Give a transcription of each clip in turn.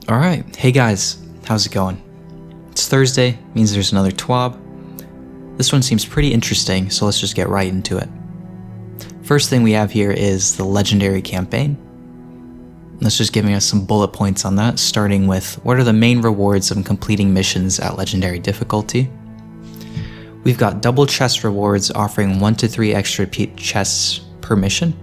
Alright, hey guys, how's it going? It's Thursday, means there's another TWAB. This one seems pretty interesting, so let's just get right into it. First thing we have here is the Legendary campaign. That's just giving us some bullet points on that, starting with what are the main rewards of completing missions at Legendary difficulty. We've got double chest rewards offering 1 to 3 extra chests per mission.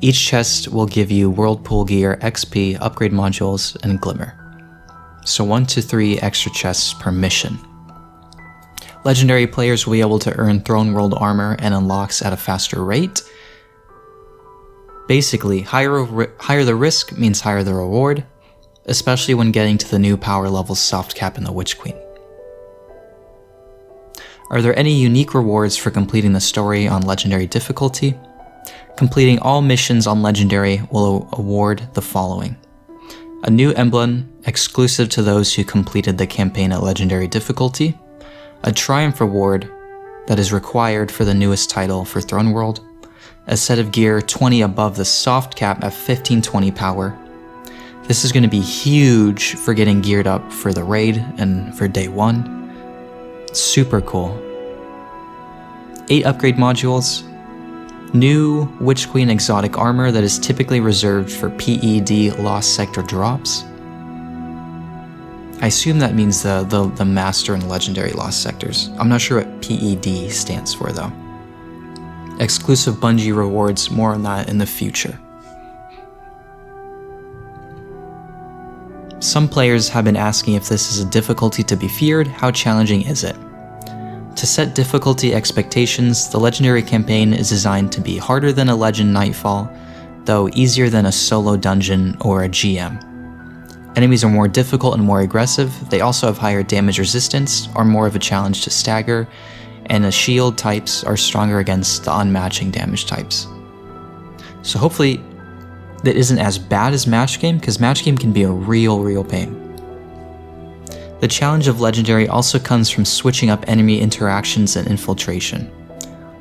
Each chest will give you Whirlpool gear, XP, upgrade modules, and Glimmer. So 1 to 3 extra chests per mission. Legendary players will be able to earn Throne World armor and unlocks at a faster rate. Basically, higher the risk means higher the reward, especially when getting to the new power level soft cap in the Witch Queen. Are there any unique rewards for completing the story on Legendary difficulty? Completing all missions on Legendary will award the following: a new emblem exclusive to those who completed the campaign at Legendary difficulty, a Triumph reward that is required for the newest title for Throne World, a set of gear 20 above the soft cap at 1520 power. This is going to be huge for getting geared up for the raid and for day 1. Super cool. 8 upgrade modules. New Witch Queen exotic armor that is typically reserved for PED Lost Sector drops. I assume that means the Master and Legendary Lost Sectors. I'm not sure what PED stands for though. Exclusive Bungie rewards, more on that in the future. Some players have been asking if this is a difficulty to be feared. How challenging is it? To set difficulty expectations, the Legendary campaign is designed to be harder than a Legend Nightfall, though easier than a solo dungeon or a GM. Enemies are more difficult and more aggressive. They also have higher damage resistance, are more of a challenge to stagger, and the shield types are stronger against the unmatching damage types. So hopefully that isn't as bad as Match Game, because Match Game can be a real pain. The challenge of Legendary also comes from switching up enemy interactions and infiltration,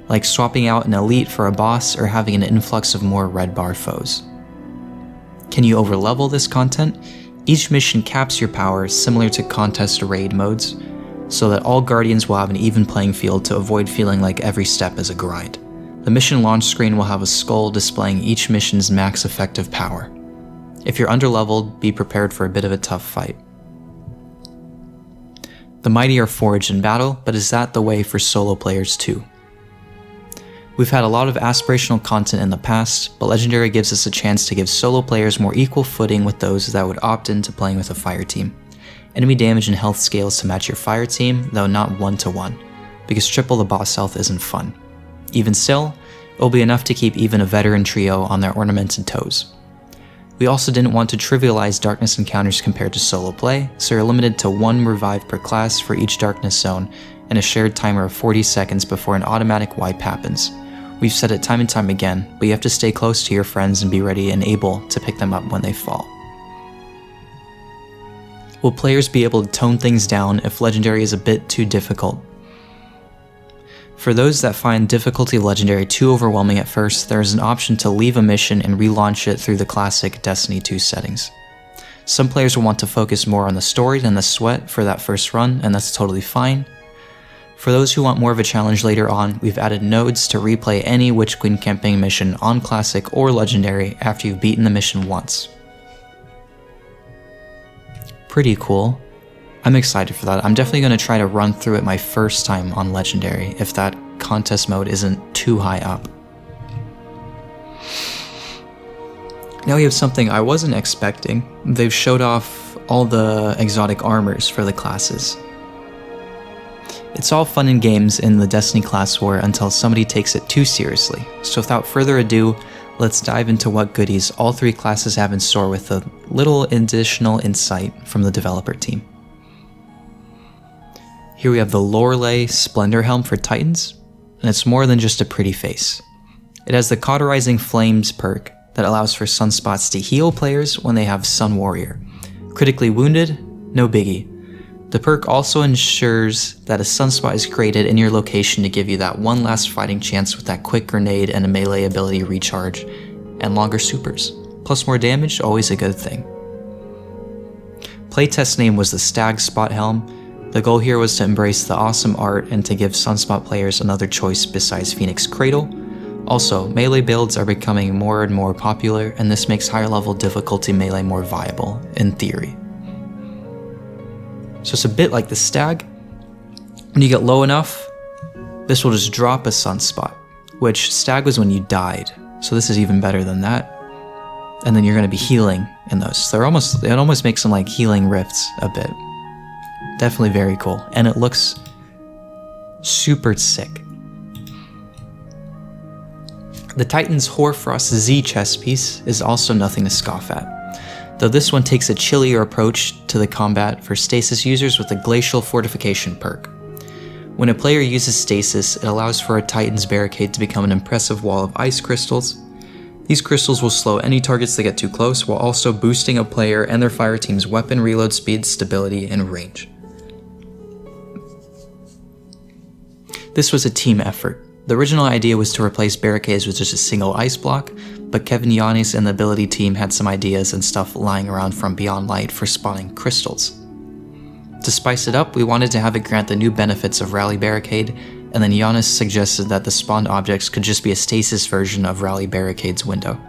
like swapping out an elite for a boss or having an influx of more red bar foes. Can you overlevel this content? Each mission caps your power similar to contest raid modes, so that all Guardians will have an even playing field to avoid feeling like every step is a grind. The mission launch screen will have a skull displaying each mission's max effective power. If you're underleveled, be prepared for a bit of a tough fight. The mighty are forged in battle, but is that the way for solo players too? We've had a lot of aspirational content in the past, but Legendary gives us a chance to give solo players more equal footing with those that would opt into playing with a fire team. Enemy damage and health scales to match your fire team, though not 1-to-1, because triple the boss health isn't fun. Even still, it will be enough to keep even a veteran trio on their ornamented toes. We also didn't want to trivialize darkness encounters compared to solo play, so you're limited to 1 revive per class for each darkness zone and a shared timer of 40 seconds before an automatic wipe happens. We've said it time and time again, but you have to stay close to your friends and be ready and able to pick them up when they fall. Will players be able to tone things down if Legendary is a bit too difficult? For those that find difficulty of Legendary too overwhelming at first, there is an option to leave a mission and relaunch it through the classic Destiny 2 settings. Some players will want to focus more on the story than the sweat for that first run, and that's totally fine. For those who want more of a challenge later on, we've added nodes to replay any Witch Queen campaign mission on Classic or Legendary after you've beaten the mission once. Pretty cool. I'm excited for that. I'm definitely going to try to run through it my first time on Legendary if that contest mode isn't too high up. Now we have something I wasn't expecting. They've showed off all the exotic armors for the classes. It's all fun and games in the Destiny class war until somebody takes it too seriously. So without further ado, let's dive into what goodies all 3 classes have in store with a little additional insight from the developer team. Here we have the Loreley Splendor Helm for Titans, and it's more than just a pretty face. It has the Cauterizing Flames perk that allows for sunspots to heal players when they have Sun Warrior. Critically wounded? No biggie. The perk also ensures that a sunspot is created in your location to give you that one last fighting chance with that quick grenade and a melee ability recharge, and longer supers. Plus more damage, always a good thing. Playtest name was the Stag Spot Helm. The goal here was to embrace the awesome art and to give Sunspot players another choice besides Phoenix Cradle. Also, melee builds are becoming more and more popular, and this makes higher level difficulty melee more viable, in theory. So it's a bit like the Stag. When you get low enough, this will just drop a Sunspot, which Stag was when you died, so this is even better than that. And then you're going to be healing in those. So it almost makes them like healing rifts a bit. Definitely very cool, and it looks super sick. The Titan's Hoarfrost-Z chess piece is also nothing to scoff at, though this one takes a chillier approach to the combat for stasis users with a Glacial Fortification perk. When a player uses stasis, it allows for a Titan's Barricade to become an impressive wall of ice crystals. These crystals will slow any targets that get too close, while also boosting a player and their fire team's weapon reload speed, stability, and range. This was a team effort. The original idea was to replace barricades with just a single ice block, but Kevin Yanis and the ability team had some ideas and stuff lying around from Beyond Light for spawning crystals. To spice it up, we wanted to have it grant the new benefits of Rally Barricade, and then Yanis suggested that the spawned objects could just be a stasis version of Rally Barricade's window.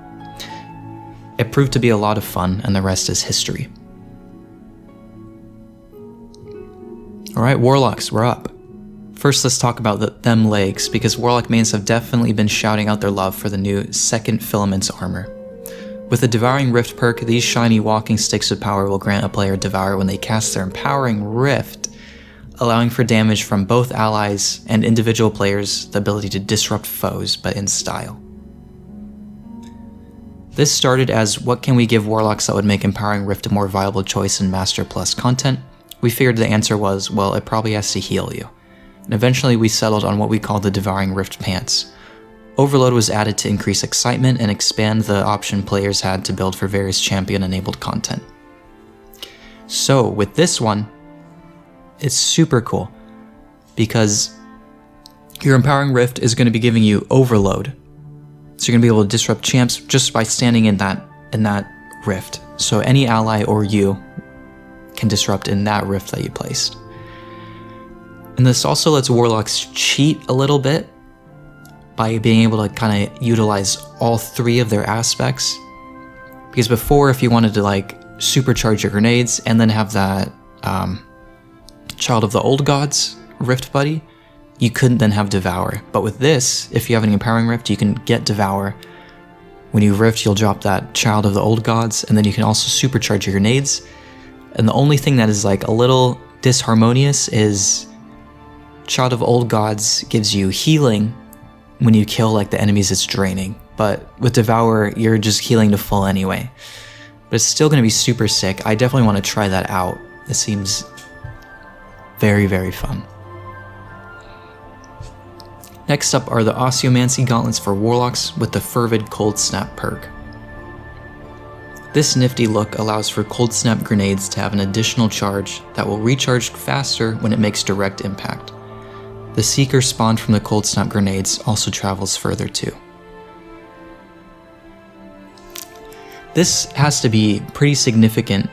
It proved to be a lot of fun, and the rest is history. Alright, Warlocks, we're up. First, let's talk about them legs, because Warlock mains have definitely been shouting out their love for the new Secant Filaments armor. With the Devouring Rift perk, these shiny walking sticks of power will grant a player Devour when they cast their Empowering Rift, allowing for damage from both allies and individual players, the ability to disrupt foes, but in style. This started as, what can we give Warlocks that would make Empowering Rift a more viable choice in Master Plus content? We figured the answer was, well, it probably has to heal you. And eventually we settled on what we called the Devouring Rift Pants. Overload was added to increase excitement and expand the option players had to build for various champion-enabled content. So with this one, it's super cool, because your Empowering Rift is going to be giving you Overload. So you're going to be able to disrupt champs just by standing in that rift. So any ally or you can disrupt in that rift that you placed. And this also lets Warlocks cheat a little bit by being able to kind of utilize all three of their aspects. Because before, if you wanted to like supercharge your grenades and then have that Child of the Old Gods Rift Buddy, you couldn't then have Devour. But with this, if you have an Empowering Rift, you can get Devour. When you Rift, you'll drop that Child of the Old Gods, and then you can also supercharge your grenades. And the only thing that is like a little disharmonious is Child of Old Gods gives you healing when you kill like the enemies it's draining, but with Devour you're just healing to full anyway. But it's still going to be super sick. I definitely want to try that out. It seems very, very fun. Next up are the Osmiomancy Gauntlets for Warlocks with the Fervid Cold Snap perk. This nifty look allows for Cold Snap grenades to have an additional charge that will recharge faster when it makes direct impact. The Seeker spawned from the Cold Snap grenades also travels further too. This has to be pretty significant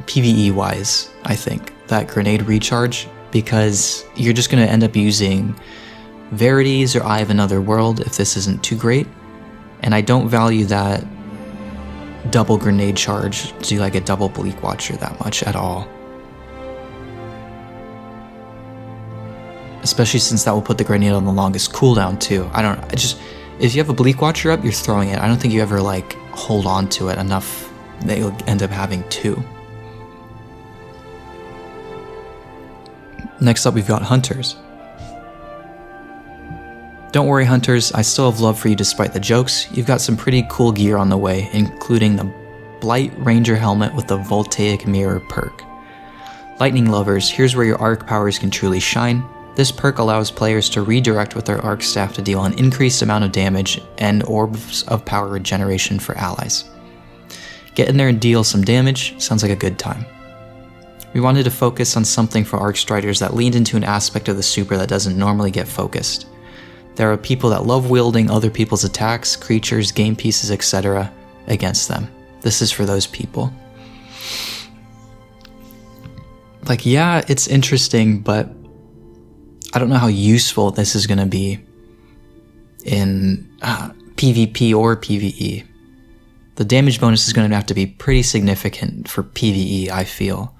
PvE-wise, I think, that grenade recharge, because you're just going to end up using Verities or Eye of Another World if this isn't too great, and I don't value that double grenade charge to do like a double Bleak Watcher that much at all. Especially since that will put the grenade on the longest cooldown too. If you have a Bleak Watcher up, you're throwing it. I don't think you ever like hold on to it enough that you'll end up having two. Next up, we've got Hunters. Don't worry, Hunters, I still have love for you despite the jokes. You've got some pretty cool gear on the way, including the Blight Ranger helmet with the Voltaic Mirror perk. Lightning lovers, here's where your arc powers can truly shine. This perk allows players to redirect with their arc staff to deal an increased amount of damage and orbs of power regeneration for allies. Get in there and deal some damage, sounds like a good time. We wanted to focus on something for arc striders that leaned into an aspect of the super that doesn't normally get focused. There are people that love wielding other people's attacks, creatures, game pieces, etc. against them. This is for those people. like, yeah, it's interesting, but I don't know how useful this is going to be in PvP or PvE. The damage bonus is going to have to be pretty significant for PvE, I feel.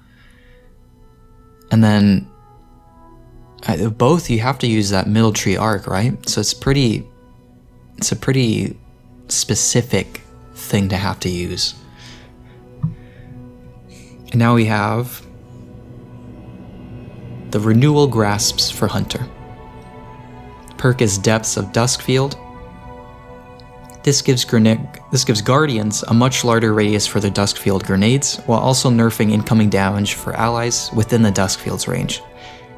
And then both, you have to use that middle tree arc, right? So it's a pretty specific thing to have to use. And now we have the Renewal Grasps for Hunter. Perk is Depths of Duskfield. This gives Guardians a much larger radius for their Duskfield grenades, while also nerfing incoming damage for allies within the Duskfield's range.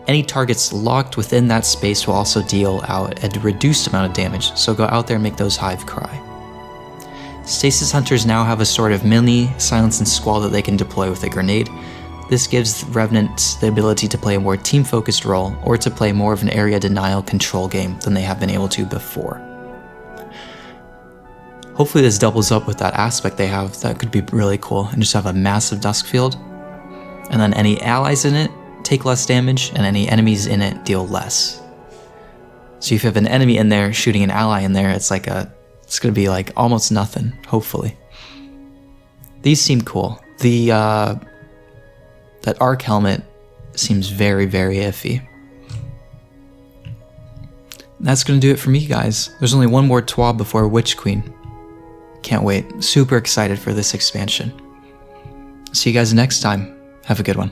Any targets locked within that space will also deal out a reduced amount of damage, so go out there and make those Hive cry. Stasis Hunters now have a sort of mini Silence and Squall that they can deploy with a grenade. This gives Revenants the ability to play a more team-focused role, or to play more of an area denial control game than they have been able to before. Hopefully this doubles up with that aspect they have. That could be really cool, and just have a massive Duskfield. And then any allies in it take less damage, and any enemies in it deal less. So if you have an enemy in there shooting an ally in there, it's gonna be like almost nothing, hopefully. These seem cool. That arc helmet seems very, very iffy. That's gonna do it for me, guys. There's only one more TWAB before Witch Queen. Can't wait. Super excited for this expansion. See you guys next time. Have a good one.